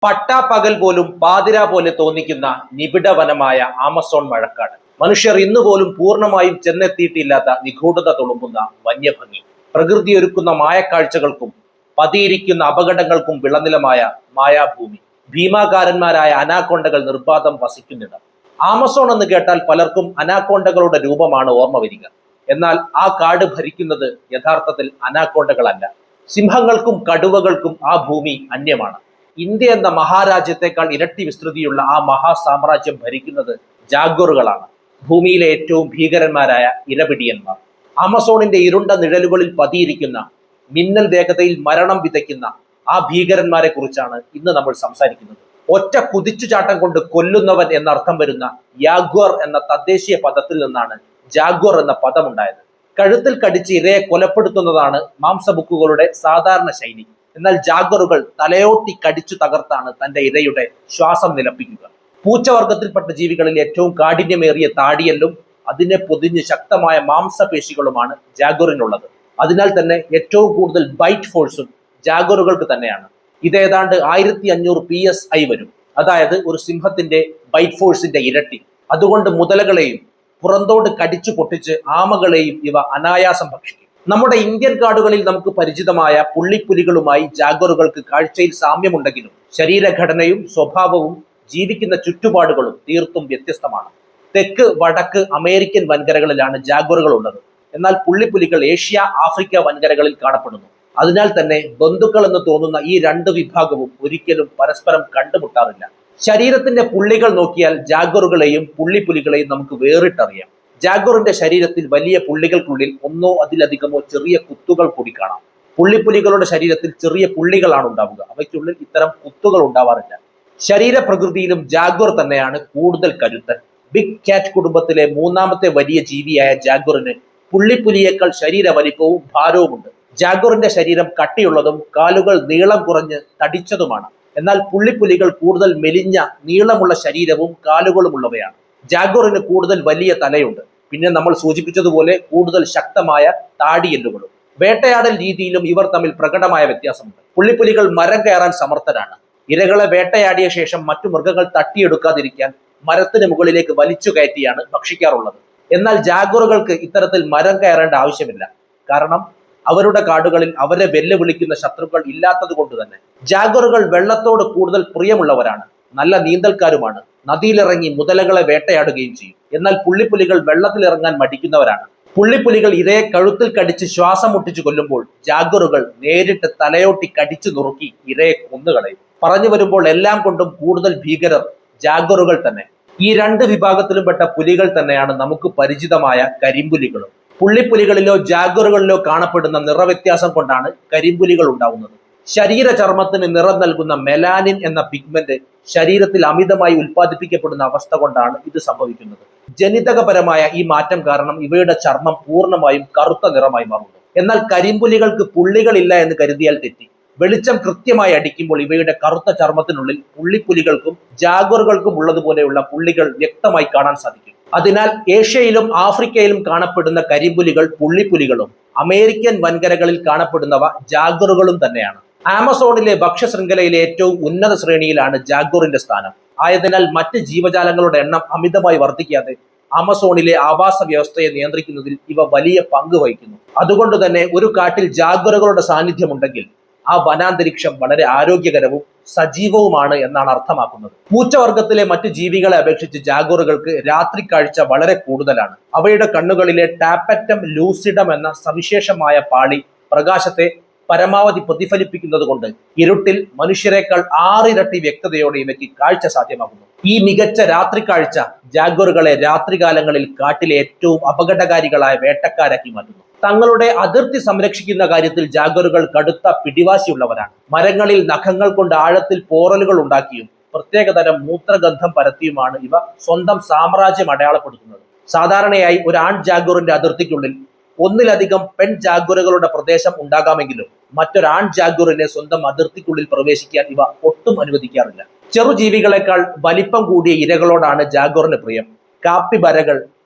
പട്ടാപ്പകൽ പോലും പാതിര പോലെ തോന്നിക്കുന്ന നിബിഡ വനമായ ആമസോൺ മഴക്കാട്. മനുഷ്യർ ഇന്നുപോലും പൂർണ്ണമായും ചെന്നെത്തിയിട്ടില്ലാത്ത നിഗൂഢത തുളുമ്പുന്ന വന്യഭംഗി. പ്രകൃതി ഒരുക്കുന്ന മായക്കാഴ്ചകൾക്കും പതിയിരിക്കുന്ന അപകടങ്ങൾക്കും വിളനിലമായ മായാഭൂമി. ഭീമാകാരന്മാരായ അനാക്കൊണ്ടകൾ നിർബാധം വസിക്കുന്നിടം. ആമസോൺ എന്ന് കേട്ടാൽ പലർക്കും അനാക്കൊണ്ടകളുടെ രൂപമാണ് ഓർമ്മ വരിക. എന്നാൽ ആ കാട് ഭരിക്കുന്നത് യഥാർത്ഥത്തിൽ അനാക്കൊണ്ടകളല്ല. സിംഹങ്ങൾക്കും കടുവകൾക്കും ആ ഭൂമി അന്യമാണ്. ഇന്ത്യ എന്ന മഹാരാജ്യത്തെക്കാൾ ഇരട്ടി വിസ്തൃതിയുള്ള ആ മഹാസാമ്രാജ്യം ഭരിക്കുന്നത് ജാഗ്വറുകളാണ്. ഭൂമിയിലെ ഏറ്റവും ഭീകരന്മാരായ ഇരപിടിയന്മാർ. ആമസോണിന്റെ ഇരുണ്ട നിഴലുകളിൽ പതിയിരിക്കുന്ന, മിന്നൽ വേഗതയിൽ മരണം വിതയ്ക്കുന്ന ആ ഭീകരന്മാരെ കുറിച്ചാണ് ഇന്ന് നമ്മൾ സംസാരിക്കുന്നത്. ഒറ്റ കുതിച്ചുചാട്ടം കൊണ്ട് കൊല്ലുന്നവൻ എന്നർത്ഥം വരുന്ന യാഗ്വർ എന്ന തദ്ദേശീയ പദത്തിൽ നിന്നാണ് ജാഗ്വർ എന്ന പദമുണ്ടായത്. കഴുത്തിൽ കടിച്ച് ഇരയെ കൊലപ്പെടുത്തുന്നതാണ് മാംസബുക്കുകളുടെ സാധാരണ ശൈലി. എന്നാൽ ജാഗ്വറുകൾ തലയോട്ടി കടിച്ചു തകർത്താണ് തന്റെ ഇരയുടെ ശ്വാസം നിലപ്പിക്കുക. പൂച്ചവർഗത്തിൽപ്പെട്ട ജീവികളിൽ ഏറ്റവും കാഠിന്യമേറിയ താടിയല്ലും അതിനെ പൊതിഞ്ഞ് ശക്തമായ മാംസപേശികളുമാണ് ജാഗ്വറിനുള്ളത്. അതിനാൽ തന്നെ ഏറ്റവും കൂടുതൽ ബൈറ്റ് ഫോഴ്സും ജാഗ്വറുകൾക്ക് തന്നെയാണ്. ഇത് ഏതാണ്ട് 1500 PSI വരും. അതായത് ഒരു സിംഹത്തിന്റെ ബൈറ്റ് ഫോഴ്സിന്റെ ഇരട്ടി. അതുകൊണ്ട് മുതലകളെയും പുറന്തോട് കടിച്ചു പൊട്ടിച്ച് ആമകളെയും ഇവ അനായാസം ഭക്ഷിക്കും. നമ്മുടെ ഇന്ത്യൻ കാടുകളിൽ നമുക്ക് പരിചിതമായ പുള്ളിപ്പുലികളുമായി ജാഗ്വറുകൾക്ക് കാഴ്ചയിൽ സാമ്യമുണ്ടെങ്കിലും ശരീരഘടനയും സ്വഭാവവും ജീവിക്കുന്ന ചുറ്റുപാടുകളും തീർത്തും വ്യത്യസ്തമാണ്. തെക്ക് വടക്ക് അമേരിക്കൻ വൻകരകളിലാണ് ജാഗ്വറുകൾ ഉള്ളത്. എന്നാൽ പുള്ളിപ്പുലികൾ ഏഷ്യ ആഫ്രിക്ക വൻകരകളിൽ കാണപ്പെടുന്നു. അതിനാൽ തന്നെ ബന്ധുക്കൾ എന്ന് തോന്നുന്ന ഈ രണ്ട് വിഭാഗവും ഒരിക്കലും പരസ്പരം കണ്ടുമുട്ടാറില്ല. ശരീരത്തിന്റെ പുള്ളികൾ നോക്കിയാൽ ജാഗ്വറുകളെയും പുള്ളിപ്പുലികളെയും നമുക്ക് വേറിട്ടറിയാം. ജാഗ്വറിന്റെ ശരീരത്തിൽ വലിയ പുള്ളികൾക്കുള്ളിൽ ഒന്നോ അതിലധികമോ ചെറിയ കുത്തുകൾ കൂടി കാണാം. പുള്ളിപ്പുലികളുടെ ശരീരത്തിൽ ചെറിയ പുള്ളികളാണ് ഉണ്ടാവുക. അവയ്ക്കുള്ളിൽ ഇത്തരം കുത്തുകൾ ഉണ്ടാവാറില്ല. ശരീരപ്രകൃതിയിലും ജാഗ്വർ തന്നെയാണ് കൂടുതൽ കരുത്തൻ. ബിഗ് കാറ്റ് കുടുംബത്തിലെ മൂന്നാമത്തെ വലിയ ജീവിയായ ജാഗ്വറിന് പുള്ളിപ്പുലിയേക്കാൾ ശരീര വലിപ്പവും ഭാരവുമുണ്ട്. ജാഗ്വറിന്റെ ശരീരം കട്ടിയുള്ളതും കാലുകൾ നീളം കുറഞ്ഞ് തടിച്ചതുമാണ്. എന്നാൽ പുള്ളിപ്പുലികൾ കൂടുതൽ മെലിഞ്ഞ നീളമുള്ള ശരീരവും കാലുകളും ഉള്ളവയാണ്. ജാഗ്വറിന് കൂടുതൽ വലിയ തലയുണ്ട്. പിന്നെ നമ്മൾ സൂചിപ്പിച്ചതുപോലെ കൂടുതൽ ശക്തമായ താടിയെല്ലുകളും. വേട്ടയാടൽ രീതിയിലും ഇവർ തമ്മിൽ പ്രകടമായ വ്യത്യാസമുണ്ട്. പുള്ളിപ്പുലികൾ മരം കയറാൻ സമർത്ഥരാണ്. ഇരകളെ വേട്ടയാടിയ ശേഷം മറ്റു മൃഗങ്ങൾ തട്ടിയെടുക്കാതിരിക്കാൻ മരത്തിന് മുകളിലേക്ക് വലിച്ചു കയറ്റിയാണ് ഭക്ഷിക്കാറുള്ളത്. എന്നാൽ ജാഗ്വറുകൾക്ക് ഇത്തരത്തിൽ മരം കയറേണ്ട ആവശ്യമില്ല. കാരണം അവരുടെ കാടുകളിൽ അവരെ വെല്ലുവിളിക്കുന്ന ശത്രുക്കൾ ഇല്ലാത്തത് കൊണ്ട് തന്നെ. ജാഗ്വറുകൾ വെള്ളത്തോട് കൂടുതൽ പ്രിയമുള്ളവരാണ്. നല്ല നീന്തൽക്കാരുമാണ്. നദിയിലിറങ്ങി മുതലകളെ വേട്ടയാടുകയും ചെയ്യും. എന്നാൽ പുള്ളിപ്പുലികൾ വെള്ളത്തിലിറങ്ങാൻ മടിക്കുന്നവരാണ്. പുള്ളിപ്പുലികൾ ഇരയെ കഴുത്തിൽ കടിച്ച് ശ്വാസം മുട്ടിച്ചു കൊല്ലുമ്പോൾ ജാഗ്വറുകൾ നേരിട്ട് തലയോട്ടി കടിച്ചു നുറുക്കി ഇരയെ കൊന്നുകളയും. പറഞ്ഞു വരുമ്പോൾ എല്ലാം കൊണ്ടും കൂടുതൽ ഭീകരർ ജാഗ്വറുകൾ തന്നെ. ഈ രണ്ട് വിഭാഗത്തിലും പെട്ട പുലികൾ തന്നെയാണ് നമുക്ക് പരിചിതമായ കരിമ്പുലികളും. പുള്ളിപ്പുലികളിലോ ജാഗ്വറുകളിലോ കാണപ്പെടുന്ന നിറവ്യത്യാസം കൊണ്ടാണ് കരിമ്പുലികൾ ഉണ്ടാവുന്നത്. ശരീര ചർമ്മത്തിന് നിറം നൽകുന്ന മെലാനിൻ എന്ന പിഗ്മെന്റ് ശരീരത്തിൽ അമിതമായി ഉൽപ്പാദിപ്പിക്കപ്പെടുന്ന അവസ്ഥ കൊണ്ടാണ് ഇത് സംഭവിക്കുന്നത്. ജനിതകപരമായ ഈ മാറ്റം കാരണം ഇവയുടെ ചർമ്മം പൂർണ്ണമായും കറുത്ത നിറമായി മാറുന്നു. എന്നാൽ കരിമ്പുലികൾക്ക് പുള്ളികളില്ല എന്ന് കരുതിയാൽ തെറ്റി. വെളിച്ചം കൃത്യമായി അടിക്കുമ്പോൾ ഇവയുടെ കറുത്ത ചർമ്മത്തിനുള്ളിൽ പുള്ളിപ്പുലികൾക്കും ജാഗ്വറുകൾക്കും ഉള്ളതുപോലെയുള്ള പുള്ളികൾ വ്യക്തമായി കാണാൻ സാധിക്കും. അതിനാൽ ഏഷ്യയിലും ആഫ്രിക്കയിലും കാണപ്പെടുന്ന കരിമ്പുലികൾ പുള്ളിപ്പുലികളും അമേരിക്കൻ വൻകരകളിൽ കാണപ്പെടുന്നവ ജാഗ്വറുകളും തന്നെയാണ്. ആമസോണിലെ ഭക്ഷ്യശൃംഖലയിലെ ഏറ്റവും ഉന്നത ശ്രേണിയിലാണ് ജാഗ്വറിന്റെ സ്ഥാനം. ആയതിനാൽ മറ്റ് ജീവജാലങ്ങളുടെ എണ്ണം അമിതമായി വർദ്ധിക്കാതെ ആമസോണിലെ ആവാസ വ്യവസ്ഥയെ നിയന്ത്രിക്കുന്നതിൽ ഇവ വലിയ പങ്ക് വഹിക്കുന്നു. അതുകൊണ്ട് തന്നെ ഒരു കാട്ടിൽ ജാഗ്വറുകളുടെ സാന്നിധ്യമുണ്ടെങ്കിൽ ആ വനാന്തരീക്ഷം വളരെ ആരോഗ്യകരവും സജീവവുമാണ് എന്നാണ് അർത്ഥമാക്കുന്നത്. പൂച്ചവർഗത്തിലെ മറ്റ് ജീവികളെ അപേക്ഷിച്ച് ജാഗ്വറുകൾക്ക് രാത്രി കാഴ്ച വളരെ കൂടുതലാണ്. അവയുടെ കണ്ണുകളിലെ ടാപ്പറ്റം ലൂസിഡം എന്ന സവിശേഷമായ പാളി പ്രകാശത്തെ പരമാവധി പ്രതിഫലിപ്പിക്കുന്നത് കൊണ്ട് ഇരുട്ടിൽ മനുഷ്യരെക്കാൾ 6 ഇരട്ടി വ്യക്തതയോടെ ഇവയ്ക്ക് കാഴ്ച സാധ്യമാകുന്നു. ഈ മികച്ച രാത്രി കാഴ്ച ജാഗ്വറുകളെ രാത്രികാലങ്ങളിൽ കാട്ടിലെ ഏറ്റവും അപകടകാരികളായ വേട്ടക്കാരാക്കി മാറ്റുന്നു. തങ്ങളുടെ അതിർത്തി സംരക്ഷിക്കുന്ന കാര്യത്തിൽ ജാഗ്വറുകൾ കടുത്ത പിടിവാശിയുള്ളവരാണ്. മരങ്ങളിൽ നഖങ്ങൾ കൊണ്ട് ആഴത്തിൽ പോറലുകൾ ഉണ്ടാക്കിയും പ്രത്യേകതരം മൂത്രഗന്ധം പരത്തിയുമാണ് ഇവ സ്വന്തം സാമ്രാജ്യം അടയാളപ്പെടുത്തുന്നത്. സാധാരണയായി ഒരു ആൺ ജാഗ്വറിന്റെ അതിർത്തിക്കുള്ളിൽ ഒന്നിലധികം പെൺ ജാഗ്വറുകളുടെ പ്രദേശം ഉണ്ടാകാമെങ്കിലും മറ്റൊരാൺ ജാഗ്വറിനെ സ്വന്തം അതിർത്തിക്കുള്ളിൽ പ്രവേശിക്കാൻ ഇവ ഒട്ടും അനുവദിക്കാറില്ല. ചെറുജീവികളെക്കാൾ വലിപ്പം കൂടിയ ഇരകളോടാണ് ജാഗ്വറിന് പ്രിയം. കാപ്പിബരകൾ,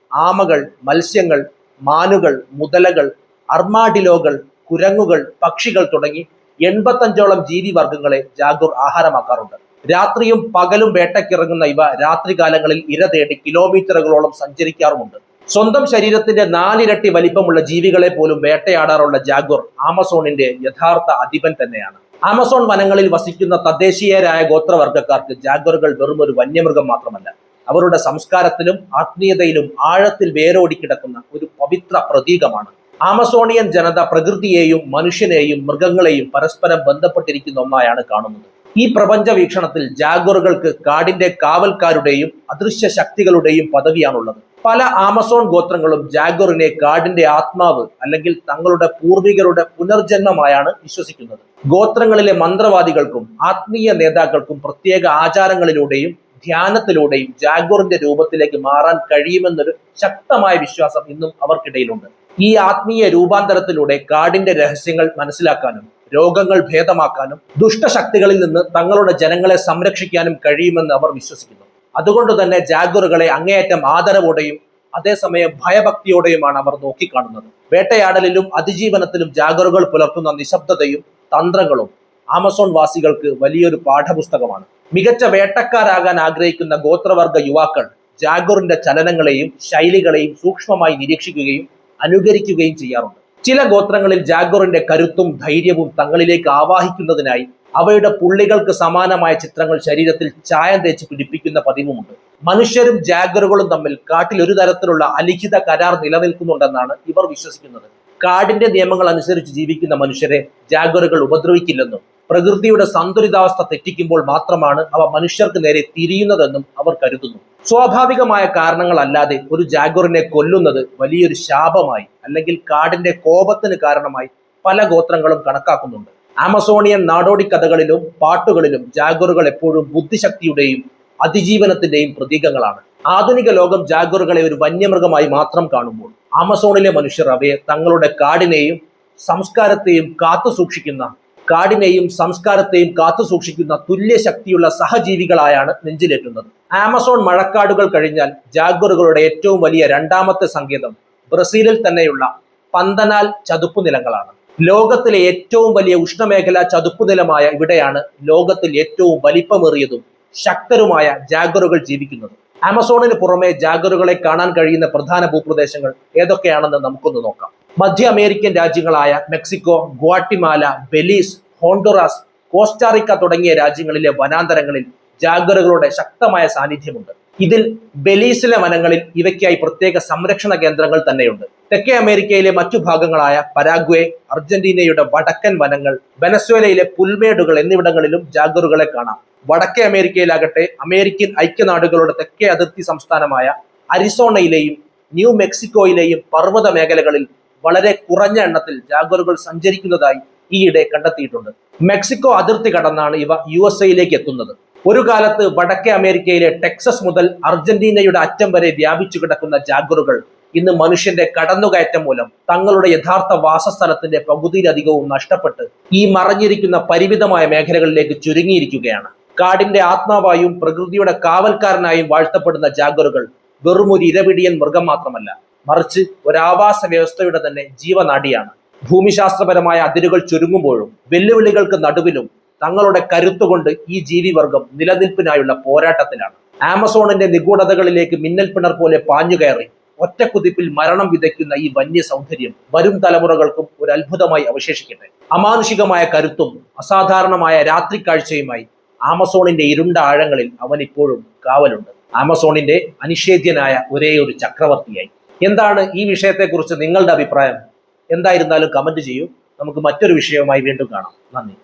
ആമകൾ, മത്സ്യങ്ങൾ, മാനുകൾ, മുതലകൾ, അർമാഡിലോകൾ, കുരങ്ങുകൾ, പക്ഷികൾ തുടങ്ങി 85ഓളം ജീവിവർഗങ്ങളെ ജാഗ്വർ ആഹാരമാക്കാറുണ്ട്. രാത്രിയും പകലും വേട്ടയ്ക്കിറങ്ങുന്ന ഇവ രാത്രികാലങ്ങളിൽ ഇര തേടി കിലോമീറ്ററുകളോളം സഞ്ചരിക്കാറുമുണ്ട്. സ്വന്തം ശരീരത്തിന്റെ 4 ഇരട്ടി വലിപ്പമുള്ള ജീവികളെ പോലും വേട്ടയാടാറുള്ള ജാഗ്വർ ആമസോണിന്റെ യഥാർത്ഥ അധിപൻ തന്നെയാണ്. ആമസോൺ വനങ്ങളിൽ വസിക്കുന്ന തദ്ദേശീയരായ ഗോത്രവർഗ്ഗക്കാർക്ക് ജാഗ്വറുകൾ വെറും ഒരു വന്യമൃഗം മാത്രമല്ല, അവരുടെ സംസ്കാരത്തിലും ആത്മീയതയിലും ആഴത്തിൽ വേരോടി കിടക്കുന്ന ഒരു പവിത്ര പ്രതീകമാണ്. ആമസോണിയൻ ജനത പ്രകൃതിയെയും മനുഷ്യനെയും മൃഗങ്ങളെയും പരസ്പരം ബന്ധപ്പെട്ടിരിക്കുന്ന ഒന്നായാണ് കാണുന്നത്. ഈ പ്രപഞ്ച വീക്ഷണത്തിൽ ജാഗ്വറുകൾക്ക് കാടിന്റെ കാവൽക്കാരുടെയും അദൃശ്യ ശക്തികളുടെയും പദവിയാണുള്ളത്. പല ആമസോൺ ഗോത്രങ്ങളും ജാഗ്വറിനെ കാടിന്റെ ആത്മാവ് അല്ലെങ്കിൽ തങ്ങളുടെ പൂർവികരുടെ പുനർജന്മമായാണ് വിശ്വസിക്കുന്നത്. ഗോത്രങ്ങളിലെ മന്ത്രവാദികൾക്കും ആത്മീയ നേതാക്കൾക്കും പ്രത്യേക ആചാരങ്ങളിലൂടെയും ധ്യാനത്തിലൂടെയും ജാഗ്വറിന്റെ രൂപത്തിലേക്ക് മാറാൻ കഴിയുമെന്നൊരു ശക്തമായ വിശ്വാസം ഇന്നും അവർക്കിടയിലുണ്ട്. ഈ ആത്മീയ രൂപാന്തരത്തിലൂടെ കാടിന്റെ രഹസ്യങ്ങൾ മനസ്സിലാക്കാനും രോഗങ്ങൾ ഭേദമാക്കാനും ദുഷ്ടശക്തികളിൽ നിന്ന് തങ്ങളുടെ ജനങ്ങളെ സംരക്ഷിക്കാനും കഴിയുമെന്ന് അവർ വിശ്വസിക്കുന്നു. അതുകൊണ്ട് തന്നെ ജാഗ്വറുകളെ അങ്ങേയറ്റം ആദരവോടെയും അതേസമയം ഭയഭക്തിയോടെയുമാണ് അവർ നോക്കിക്കാണുന്നത്. വേട്ടയാടലിലും അതിജീവനത്തിലും ജാഗ്വറുകൾ പുലർത്തുന്ന നിശബ്ദതയും തന്ത്രങ്ങളും ആമസോൺ വാസികൾക്ക് വലിയൊരു പാഠപുസ്തകമാണ്. മികച്ച വേട്ടക്കാരാകാൻ ആഗ്രഹിക്കുന്ന ഗോത്രവർഗ യുവാക്കൾ ജാഗ്വറിന്റെ ചലനങ്ങളെയും ശൈലികളെയും സൂക്ഷ്മമായി നിരീക്ഷിക്കുകയും അനുകരിക്കുകയും ചെയ്യാറുണ്ട്. ചില ഗോത്രങ്ങളിൽ ജാഗ്വറിന്റെ കരുത്തും ധൈര്യവും തങ്ങളിലേക്ക് ആവാഹിക്കുന്നതിനായി അവയുടെ പുള്ളികൾക്ക് സമാനമായ ചിത്രങ്ങൾ ശരീരത്തിൽ ചായം തേച്ച് പിടിപ്പിക്കുന്ന പതിവുമുണ്ട്. മനുഷ്യരും ജാഗ്വറുകളും തമ്മിൽ കാട്ടിൽ ഒരു തരത്തിലുള്ള അലിഖിത കരാർ നിലനിൽക്കുന്നുണ്ടെന്നാണ് ഇവർ വിശ്വസിക്കുന്നത്. കാടിന്റെ നിയമങ്ങൾ അനുസരിച്ച് ജീവിക്കുന്ന മനുഷ്യരെ ജാഗ്വറുകൾ ഉപദ്രവിക്കില്ലെന്നും പ്രകൃതിയുടെ സന്തുലിതാവസ്ഥ തെറ്റിക്കുമ്പോൾ മാത്രമാണ് അവ മനുഷ്യർക്ക് നേരെ തിരിയുന്നതെന്നും അവർ കരുതുന്നു. സ്വാഭാവികമായ കാരണങ്ങളല്ലാതെ ഒരു ജാഗ്വറിനെ കൊല്ലുന്നത് വലിയൊരു ശാപമായി അല്ലെങ്കിൽ കാടിന്റെ കോപത്തിന് കാരണമായി പല ഗോത്രങ്ങളും കണക്കാക്കുന്നുണ്ട്. ആമസോണിയൻ നാടോടി കഥകളിലും പാട്ടുകളിലും ജാഗ്വറുകൾ എപ്പോഴും ബുദ്ധിശക്തിയുടെയും അതിജീവനത്തിന്റെയും പ്രതീകങ്ങളാണ്. ആധുനിക ലോകം ജാഗ്വറുകളെ ഒരു വന്യമൃഗമായി മാത്രം കാണുമ്പോൾ ആമസോണിലെ മനുഷ്യർ അവയെ തങ്ങളുടെ കാടിനെയും സംസ്കാരത്തെയും കാത്തു സൂക്ഷിക്കുന്ന തുല്യ ശക്തിയുള്ള സഹജീവികളായാണ് നെഞ്ചിലേറ്റുന്നത്. ആമസോൺ മഴക്കാടുകൾ കഴിഞ്ഞാൽ ജാഗ്വറുകളുടെ ഏറ്റവും വലിയ രണ്ടാമത്തെ സങ്കേതം ബ്രസീലിൽ തന്നെയുള്ള പന്തനാൽ ചതുപ്പു നിലങ്ങളാണ്. ലോകത്തിലെ ഏറ്റവും വലിയ ഉഷ്ണമേഖലാ ചതുപ്പുനിലമായ ഇവിടെയാണ് ലോകത്തിൽ ഏറ്റവും വലിപ്പമേറിയതും ശക്തരുമായ ജാഗ്വറുകൾ ജീവിക്കുന്നത്. ആമസോണിന് പുറമെ ജാഗ്വറുകളെ കാണാൻ കഴിയുന്ന പ്രധാന ഭൂപ്രദേശങ്ങൾ ഏതൊക്കെയാണെന്ന് നമുക്കൊന്ന് നോക്കാം. മധ്യ അമേരിക്കൻ രാജ്യങ്ങളായ Mexico, Guatemala, Belize, Honduras, Costa Rica തുടങ്ങിയ രാജ്യങ്ങളിലെ വനാന്തരങ്ങളിൽ ജാഗ്വറുകളുടെ ശക്തമായ സാന്നിധ്യമുണ്ട്. ഇതിൽ ബെലീസിലെ വനങ്ങളിൽ ഇവയ്ക്കായി പ്രത്യേക സംരക്ഷണ കേന്ദ്രങ്ങൾ തന്നെയുണ്ട്. തെക്കേ അമേരിക്കയിലെ മറ്റു ഭാഗങ്ങളായ പരാഗ്വേ, അർജന്റീനയുടെ വടക്കൻ വനങ്ങൾ, വെനസ്വേലയിലെ പുൽമേടുകൾ എന്നിവിടങ്ങളിലും ജാഗ്വറുകളെ കാണാം. വടക്കേ അമേരിക്കയിലാകട്ടെ അമേരിക്കൻ ഐക്യനാടുകളുടെ തെക്കേ അതിർത്തി സംസ്ഥാനമായ അരിസോണയിലെയും ന്യൂ മെക്സിക്കോയിലെയും പർവ്വത മേഖലകളിൽ വളരെ കുറഞ്ഞ എണ്ണത്തിൽ ജാഗ്വറുകൾ സഞ്ചരിക്കുന്നതായി ഈയിടെ കണ്ടെത്തിയിട്ടുണ്ട്. മെക്സിക്കോ അതിർത്തി കടന്നാണ് ഇവ USA എത്തുന്നത്. ഒരു കാലത്ത് വടക്കേ അമേരിക്കയിലെ ടെക്സസ് മുതൽ അർജന്റീനയുടെ അറ്റം വരെ വ്യാപിച്ചു കിടക്കുന്ന ജാഗ്വറുകൾ ഇന്ന് മനുഷ്യന്റെ കടന്നുകയറ്റം മൂലം തങ്ങളുടെ യഥാർത്ഥ വാസസ്ഥലത്തിന്റെ പകുതിയിലധികവും നഷ്ടപ്പെട്ട് ഈ മറഞ്ഞിരിക്കുന്ന പരിമിതമായ മേഖലകളിലേക്ക് ചുരുങ്ങിയിരിക്കുകയാണ്. കാടിന്റെ ആത്മാവായും പ്രകൃതിയുടെ കാവൽക്കാരനായും വാഴ്ത്തപ്പെടുന്ന ജാഗ്വറുകൾ വെറുമൊരു ഇരപിടിയൻ മൃഗം മാത്രമല്ല, മറിച്ച് ഒരു ആവാസ വ്യവസ്ഥയുടെ തന്നെ ജീവനാഡിയാണ്. ഭൂമിശാസ്ത്രപരമായ അതിരുകൾ ചുരുങ്ങുമ്പോഴും വെല്ലുവിളികൾക്ക് നടുവിലും തങ്ങളുടെ കരുത്തുകൊണ്ട് ഈ ജീവിവർഗം നിലനിൽപ്പിനായുള്ള പോരാട്ടത്തിലാണ്. ആമസോണിന്റെ നിഗൂഢതകളിലേക്ക് മിന്നൽ പിണർ പോലെ പാഞ്ഞുകയറി ഒറ്റക്കുതിപ്പിൽ മരണം വിതയ്ക്കുന്ന ഈ വന്യ സൗന്ദര്യം വരും തലമുറകൾക്കും ഒരു അത്ഭുതമായി അവശേഷിക്കട്ടെ. അമാനുഷികമായ കരുത്തും അസാധാരണമായ രാത്രി കാഴ്ചയുമായി ആമസോണിന്റെ ഇരുണ്ട ആഴങ്ങളിൽ അവൻ ഇപ്പോഴും കാവലുണ്ട്. ആമസോണിന്റെ അനിഷേധ്യനായ ഒരേ ഒരു ചക്രവർത്തിയായി. എന്താണ് ഈ വിഷയത്തെക്കുറിച്ച് നിങ്ങളുടെ അഭിപ്രായം? എന്തായിരുന്നാലും കമന്റ് ചെയ്യൂ. നമുക്ക് മറ്റൊരു വിഷയവുമായി വീണ്ടും കാണാം. നന്ദി.